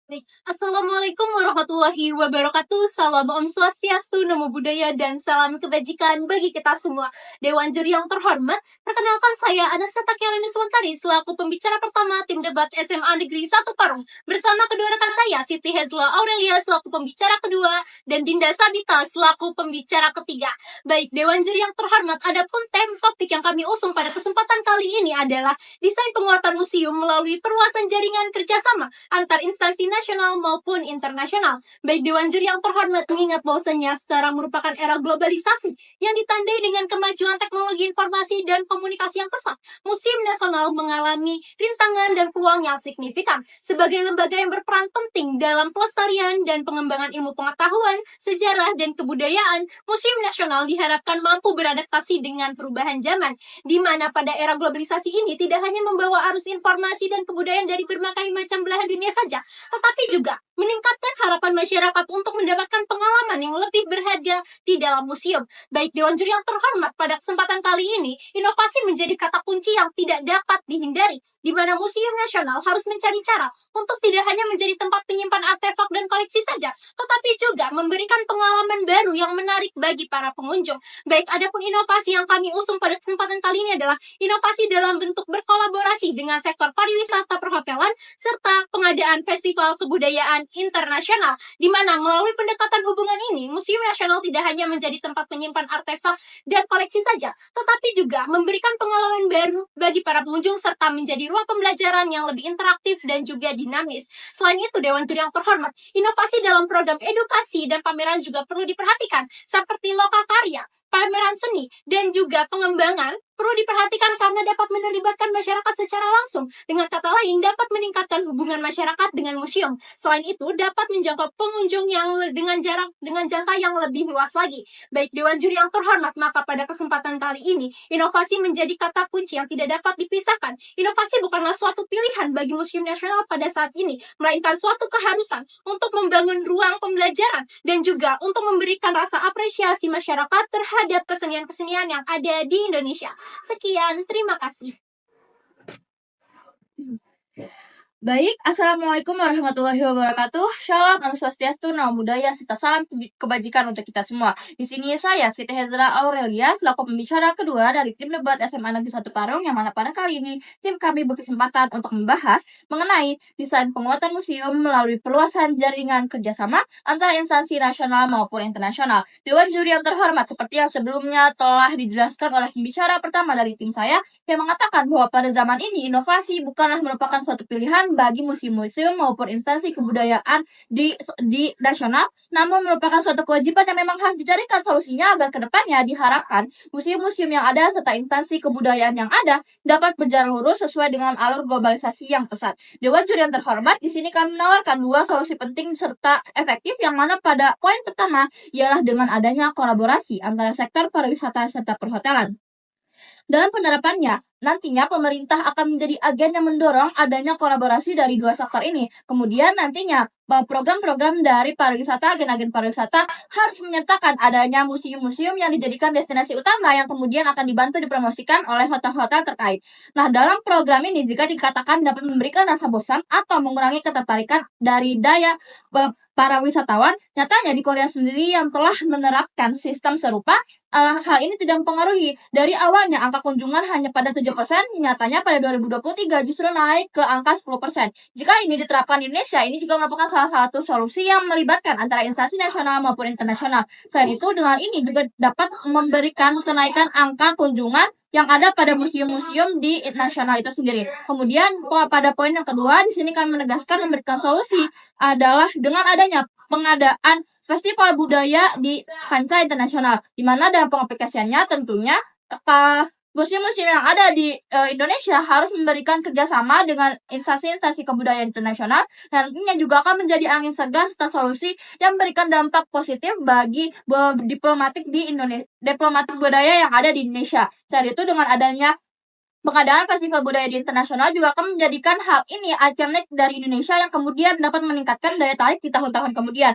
Baik. Assalamualaikum warahmatullahi wabarakatuh. Salam Om Swastiastu, Namo Buddhaya, dan salam kebajikan bagi kita semua. Dewan juri yang terhormat, perkenalkan saya Anastasia Takiarini Swantari selaku pembicara pertama tim debat SMA Negeri 1 Parung. Bersama kedua rekan saya, Siti Hezla Aurelia selaku pembicara kedua, dan Dinda Sabita selaku pembicara ketiga. Baik, Dewan juri yang terhormat, adapun topik yang kami usung pada kesempatan kali ini adalah desain penguatan museum melalui perluasan jaringan kerjasama antar instansi nasional maupun internasional. Baik Dewan Juri yang terhormat, mengingat bahwasanya sekarang merupakan era globalisasi yang ditandai dengan kemajuan teknologi informasi dan komunikasi yang pesat. Museum Nasional mengalami rintangan dan peluang yang signifikan. Sebagai lembaga yang berperan penting dalam pelestarian dan pengembangan ilmu pengetahuan, sejarah, dan kebudayaan, Museum Nasional diharapkan mampu beradaptasi dengan perubahan zaman, di mana pada era globalisasi ini tidak hanya membawa arus informasi dan kebudayaan dari berbagai macam belahan dunia saja, tetapi juga meningkatkan harapan masyarakat untuk mendapatkan pengalaman yang lebih berharga di dalam museum. Baik Dewan Juri yang terhormat, pada kesempatan kali ini, inovasi menjadi kata kunci yang tidak dapat dihindari, di mana Museum Nasional harus mencari cara untuk tidak hanya menjadi tempat penyimpan artefak dan koleksi saja, tetapi juga memberikan pengalaman baru yang menarik bagi para pengunjung. Baik, adapun inovasi yang kami usung pada kesempatan kali ini adalah inovasi dalam bentuk berkolaborasi dengan sektor pariwisata perhotelan, serta pengadaan festival kebudayaan internasional, di mana melalui pendekatan hubungan ini, Museum Nasional tidak hanya menjadi tempat menyimpan artefak dan koleksi saja, tetapi juga memberikan pengalaman baru bagi para pengunjung serta menjadi ruang pembelajaran yang lebih interaktif dan juga dinamis. Selain itu, Dewan Juri yang terhormat, inovasi dalam program edukasi dan pameran juga perlu diperhatikan, seperti lokakarya, pameran seni, dan juga pengembangan perlu diperhatikan karena dapat menerlibatkan masyarakat secara langsung. Dengan kata lain, dapat meningkatkan hubungan masyarakat dengan museum. Selain itu, dapat menjangkau pengunjung yang dengan jangka yang lebih luas lagi. Baik Dewan Juri yang terhormat, maka pada kesempatan kali ini, inovasi menjadi kata kunci yang tidak dapat dipisahkan. Inovasi bukanlah suatu pilihan bagi Museum Nasional pada saat ini, melainkan suatu keharusan untuk membangun ruang pembelajaran dan juga untuk memberikan rasa apresiasi masyarakat terhadap kesenian-kesenian yang ada di Indonesia. Sekian, terima kasih. Baik, Assalamualaikum warahmatullahi wabarakatuh. Shalom, Om Swastiastu, Namo Buddhaya, serta salam kebajikan untuk kita semua. Di sini saya, Siti Hezra Aurelia, selaku pembicara kedua dari tim debat SMA Negeri 1 Parung, yang mana pada kali ini tim kami berkesempatan untuk membahas mengenai desain penguatan museum melalui perluasan jaringan kerjasama antara instansi nasional maupun internasional. Dewan Juri yang terhormat, seperti yang sebelumnya telah dijelaskan oleh pembicara pertama dari tim saya, yang mengatakan bahwa pada zaman ini inovasi bukanlah merupakan suatu pilihan bagi museum-museum maupun instansi kebudayaan di nasional, namun merupakan suatu kewajiban yang memang harus dicarikan solusinya agar kedepannya diharapkan museum-museum yang ada serta instansi kebudayaan yang ada dapat berjalan lurus sesuai dengan alur globalisasi yang pesat. Dewan Juri yang terhormat, di sini kami menawarkan dua solusi penting serta efektif, yang mana pada poin pertama ialah dengan adanya kolaborasi antara sektor pariwisata serta perhotelan. Dalam penerapannya, nantinya pemerintah akan menjadi agen yang mendorong adanya kolaborasi dari dua sektor ini. Kemudian nantinya program-program dari pariwisata, agen-agen pariwisata harus menyertakan adanya museum-museum yang dijadikan destinasi utama yang kemudian akan dibantu dipromosikan oleh hotel-hotel terkait. Nah, dalam program ini jika dikatakan dapat memberikan rasa bosan atau mengurangi ketertarikan dari daya para wisatawan, nyatanya di Korea sendiri yang telah menerapkan sistem serupa, hal ini tidak mempengaruhi. Dari awalnya angka kunjungan hanya pada 7%, nyatanya pada 2023 justru naik ke angka 10%. Jika ini diterapkan di Indonesia, ini juga merupakan salah satu solusi yang melibatkan antara instansi nasional maupun internasional. Selain itu, dengan ini juga dapat memberikan kenaikan angka kunjungan yang ada pada museum-museum di nasional itu sendiri. Kemudian pada poin yang kedua, di sini kami menegaskan memberikan solusi adalah dengan adanya pengadaan festival budaya di kancah internasional, di mana dalam pengaplikasiannya tentunya museum-museum yang ada di Indonesia harus memberikan kerjasama dengan instansi-instansi kebudayaan internasional, dan nantinya juga akan menjadi angin segar serta solusi yang memberikan dampak positif bagi diplomatik di Indonesia, diplomatik budaya yang ada di Indonesia. Saat itu dengan adanya pengadaan festival budaya di internasional juga akan menjadikan hal ini ikonik dari Indonesia yang kemudian dapat meningkatkan daya tarik di tahun-tahun kemudian.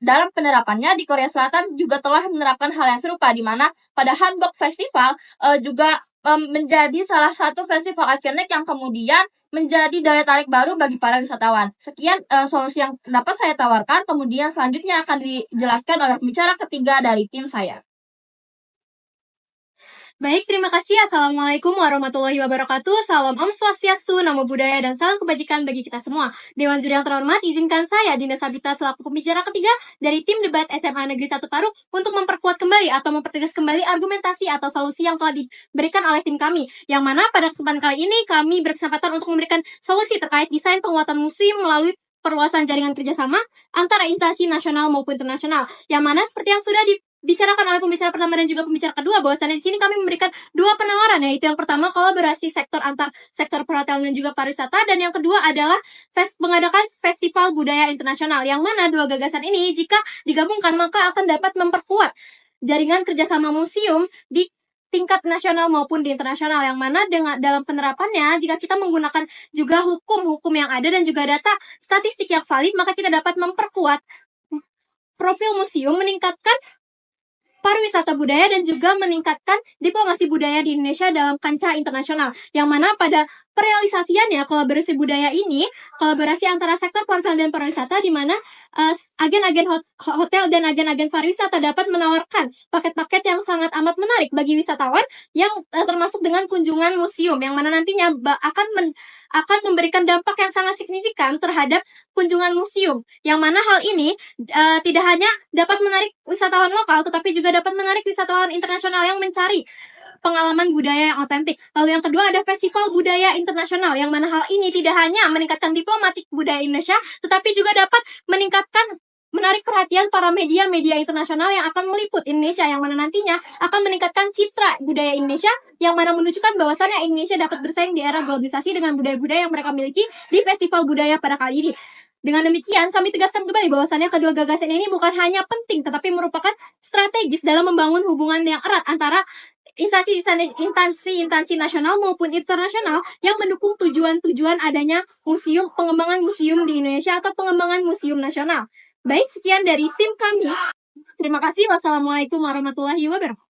Dalam penerapannya di Korea Selatan juga telah menerapkan hal yang serupa, di mana pada Hanbok Festival juga menjadi salah satu festival ikonik yang kemudian menjadi daya tarik baru bagi para wisatawan. Sekian solusi yang dapat saya tawarkan, kemudian selanjutnya akan dijelaskan oleh pembicara ketiga dari tim saya. Baik, terima kasih. Assalamualaikum warahmatullahi wabarakatuh. Salam Om Swastiastu, Namo Buddhaya, dan salam kebajikan bagi kita semua. Dewan Juri yang terhormat, izinkan saya, Dinda Sabita, selaku pembicara ketiga dari tim debat SMA Negeri 1 Parung untuk memperkuat kembali atau mempertegas kembali argumentasi atau solusi yang telah diberikan oleh tim kami. Yang mana pada kesempatan kali ini kami berkesempatan untuk memberikan solusi terkait desain penguatan museum melalui perluasan jaringan kerjasama antara instansi nasional maupun internasional. Yang mana seperti yang sudah dibicarakan oleh pembicara pertama dan juga pembicara kedua, bahwasannya di sini kami memberikan dua penawaran, yaitu yang pertama kolaborasi sektor antar sektor perhotelan dan juga pariwisata, dan yang kedua adalah mengadakan festival budaya internasional, yang mana dua gagasan ini jika digabungkan maka akan dapat memperkuat jaringan kerjasama museum di tingkat nasional maupun di internasional, yang mana dengan dalam penerapannya jika kita menggunakan juga hukum-hukum yang ada dan juga data statistik yang valid, maka kita dapat memperkuat profil museum, meningkatkan pariwisata budaya dan juga meningkatkan diplomasi budaya di Indonesia dalam kancah internasional, yang mana pada perealisasiannya kolaborasi budaya ini kolaborasi antara sektor perhotelan dan pariwisata, di mana agen-agen hotel dan agen-agen pariwisata dapat menawarkan paket-paket yang sangat amat menarik bagi wisatawan yang termasuk dengan kunjungan museum, yang mana nantinya akan memberikan dampak yang sangat signifikan terhadap kunjungan museum, yang mana hal ini tidak hanya dapat menarik wisatawan lokal tetapi juga dapat menarik wisatawan internasional yang mencari pengalaman budaya yang otentik. Lalu yang kedua ada festival budaya internasional, yang mana hal ini tidak hanya meningkatkan diplomatik budaya Indonesia, tetapi juga dapat menarik perhatian para media-media internasional yang akan meliput Indonesia, yang mana nantinya akan meningkatkan citra budaya Indonesia, yang mana menunjukkan bahwasannya Indonesia dapat bersaing di era globalisasi dengan budaya-budaya yang mereka miliki di festival budaya pada kali ini. Dengan demikian, kami tegaskan kembali bahwasannya kedua gagasan ini bukan hanya penting, tetapi merupakan strategis dalam membangun hubungan yang erat antara instansi nasional maupun internasional yang mendukung tujuan-tujuan adanya museum, pengembangan museum di Indonesia atau pengembangan museum nasional. Baik, sekian dari tim kami. Terima kasih. Wassalamualaikum warahmatullahi wabarakatuh.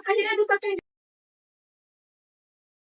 Akhirnya disatuin.